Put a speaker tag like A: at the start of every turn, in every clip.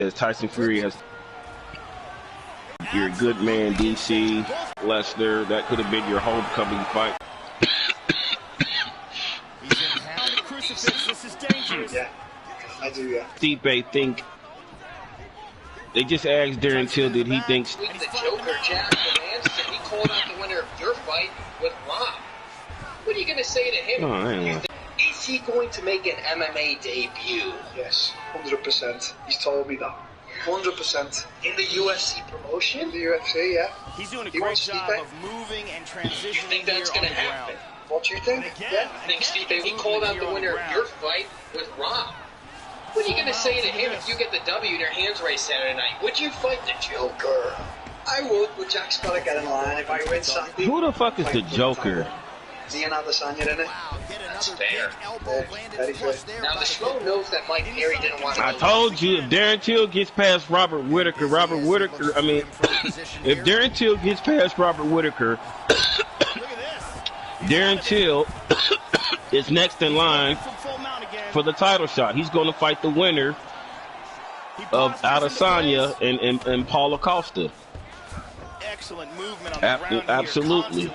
A: As Tyson Fury has, you're a good man, DC, Lesnar. That could have been your homecoming fight.
B: This is dangerous.
C: Yeah, I do, yeah.
A: Stipe think they just asked Darren Till, did he think
D: the Joker, Jack Manson, he called out the winner of your fight with Rob. What are you going to say to him?
A: Oh,
D: Is he going to make an MMA debut?
C: Yes, 100%. He's told me that. 100%.
D: In the UFC promotion?
C: In the UFC, yeah.
B: He's doing a great job of moving and transitioning.
D: You think that's going to happen?
C: What do you think?
D: Yeah. I think Stipe, he called out the winner of your fight with Rob. What are you going to say to him if you get the W in your hands raised Saturday night? Would you fight the Joker?
C: I would, but Jack's got to get in line. If I win Saturday...
A: Who the fuck is the Joker?
C: Ian Adesanya, in it.
D: That's fair.
C: Very good.
D: Now, the Schmo knows that Mike Perry didn't want to...
A: I told you, if Darren Till gets past Robert Whittaker, if Darren Till gets past Robert Whittaker, Darren Till is next in line for the title shot. He's going to fight the winner of Adesanya and Paulo Costa.
B: Excellent movement on the ground.
A: Absolutely.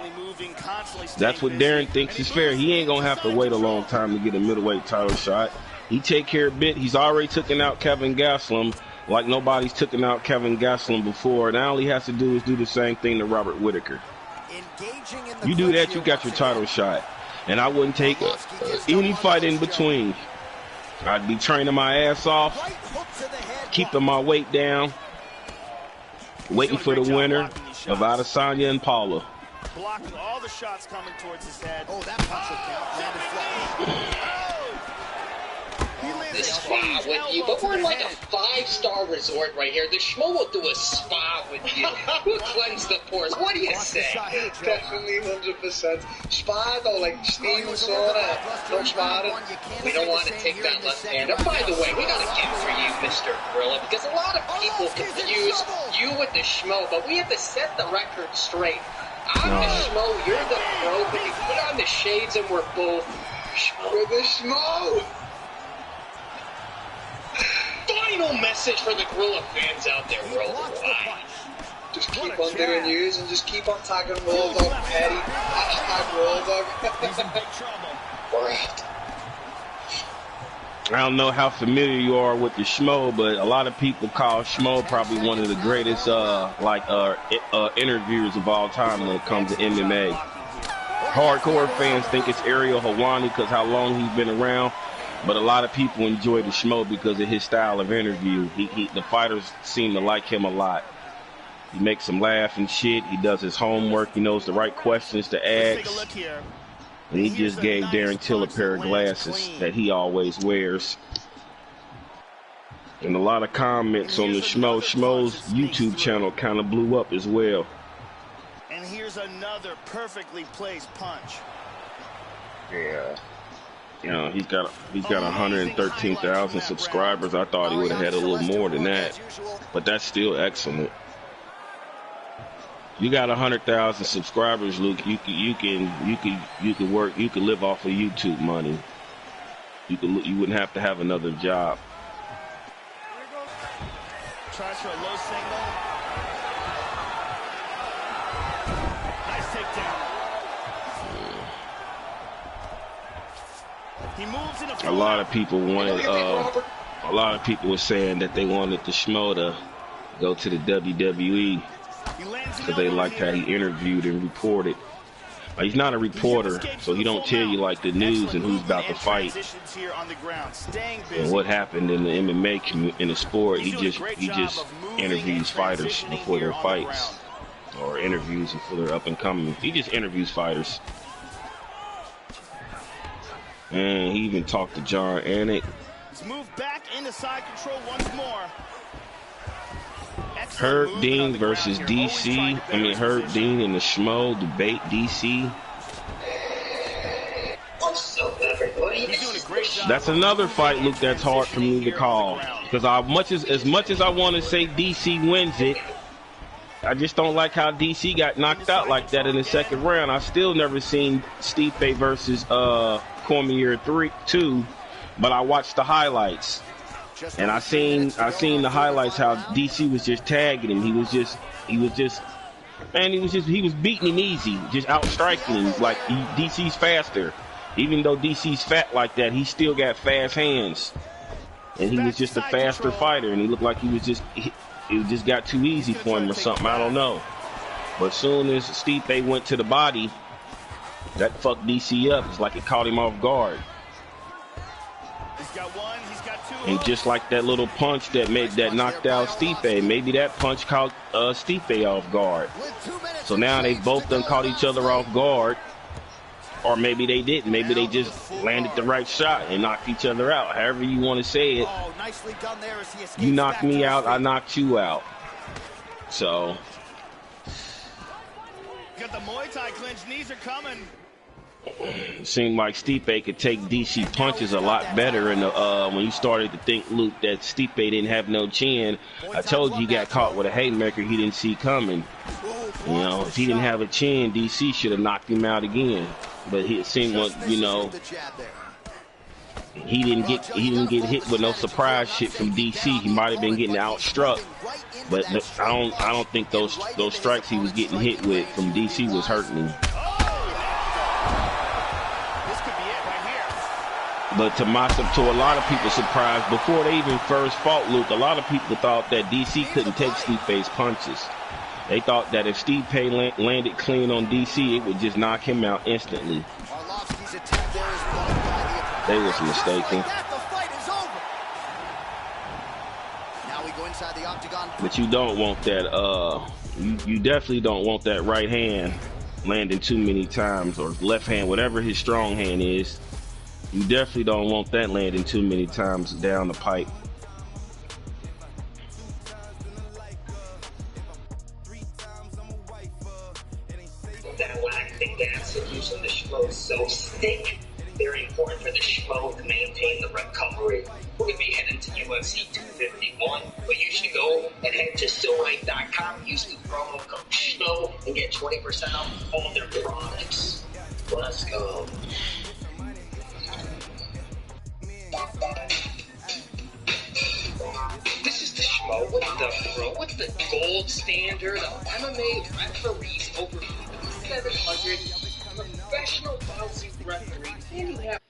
A: That's what Darren thinks is fair. He ain't going to have to wait a long time to get a middleweight title shot. He take care of it. He's already taken out Kevin Gastelum like nobody's taken out Kevin Gastelum before. Now all he has to do is do the same thing to Robert Whittaker. You do that, you got your title shot. And I wouldn't take any fight in between. I'd be training my ass off, keeping my weight down, waiting for the winner of Adesanya and Paula.
B: Blocking all the shots coming towards his head. Oh, that punch will count. Landed flat.
D: The spa with you, but we're in like a 5-star resort right here. The Schmo will do a spa with you. We'll cleanse the pores. What do you say?
C: Definitely 100%. Spa though, like steam sauna, no spa.
D: We don't want to take that left-hander. By the way, we got a gift for you, Mr. Gorilla, because a lot of people confuse you with the Schmo, but we have to set the record straight. I'm the Schmo, you're the pro, but you put on the shades and we're both Schmo.
C: We're the Schmo!
D: Final message for the Gorilla fans out there worldwide.
C: Just keep on doing news and just keep on tagging Raw Dog Petty. Hashtag Raw Dog.
B: He's in big trouble.
C: World.
A: I don't know how familiar you are with the Schmo, but a lot of people call Schmo probably one of the greatest interviewers of all time when it comes to MMA. Hardcore fans think it's Ariel Helwani because how long he's been around, but a lot of people enjoy the Schmo because of his style of interview. The fighters seem to like him a lot. He makes them laugh and shit. He does his homework. He knows the right questions to ask. And he just gave Darren Till a pair of glasses that he always wears. And a lot of comments on the Schmo. Schmo's YouTube channel kind of blew up as well.
B: And here's another perfectly placed punch.
A: Yeah. You know, he's got 113,000 subscribers. I thought he would have had a little more than that. But that's still excellent. You got 100,000 subscribers, Luke. You can work. You can live off of YouTube money. You wouldn't have to have another job.
B: Tries for a low single. Nice takedown. He moves in
A: a lot of people wanted. A lot of people were saying that they wanted the Schmo to go to the WWE. Because they liked how he interviewed and reported. He's not a reporter, so he don't tell you like the news and who's about to fight and what happened in the MMA in the sport. He just interviews fighters before their fights, or interviews before they're up and coming. He just interviews fighters. And he even talked to John Anik.
B: Move back into side control once more.
A: Herb Dean versus DC. Herb Dean and the Schmo debate DC. That's another fight, Luke, that's hard for me to call. Because as much as I want to say DC wins it, I just don't like how DC got knocked out like that in the second round. I still never seen Stipe versus Cormier 2, but I watched the highlights. And I seen the highlights how DC was just tagging him. He was beating him easy, just out striking him. Like DC's faster. Even though DC's fat like that, he still got fast hands. And he was just a faster fighter, and he looked like it just got too easy for him or something. I don't know. But soon as Stipe went to the body, that fucked DC up. It's like it caught him off guard.
B: He's got one, he's got two.
A: And just like that little punch that knocked out Stipe, maybe that punch caught Stipe off guard. So now they both done caught each other off guard. Or maybe they didn't. Maybe they just landed the right shot and knocked each other out. However you want to say it. You knocked me out, I knocked you out. So.
B: Got the Muay Thai clinch, knees are coming.
A: It seemed like Stipe could take DC punches a lot better. And when you started to think, Luke, that Stipe didn't have no chin, I told you he got caught with a haymaker he didn't see coming. You know, if he didn't have a chin, DC should have knocked him out again. But it seemed like, you know, he didn't get hit with no surprise shit from DC. He might have been getting outstruck, but I don't think those strikes he was getting hit with from DC was hurting him. But to a lot of people's surprise, before they even first fought, Luke, a lot of people thought that DC couldn't take Stipe's punches. They thought that if Stipe landed clean on DC, it would just knock him out instantly. They was mistaken. But you don't want that, you definitely don't want that right hand landing too many times, or left hand, whatever his strong hand is. You definitely don't want that landing too many times down the pipe.
D: That lactic acid using the schmo is so thick. Very important for the schmo to maintain the recovery. We're going to be heading to UFC 251, but you should go and head to stillright.com, use the promo code SCHMO, and get 20% off all their products. Let's go. This is the schmo with the gold standard of MMA referees, over 700 professional boxing referees, and you have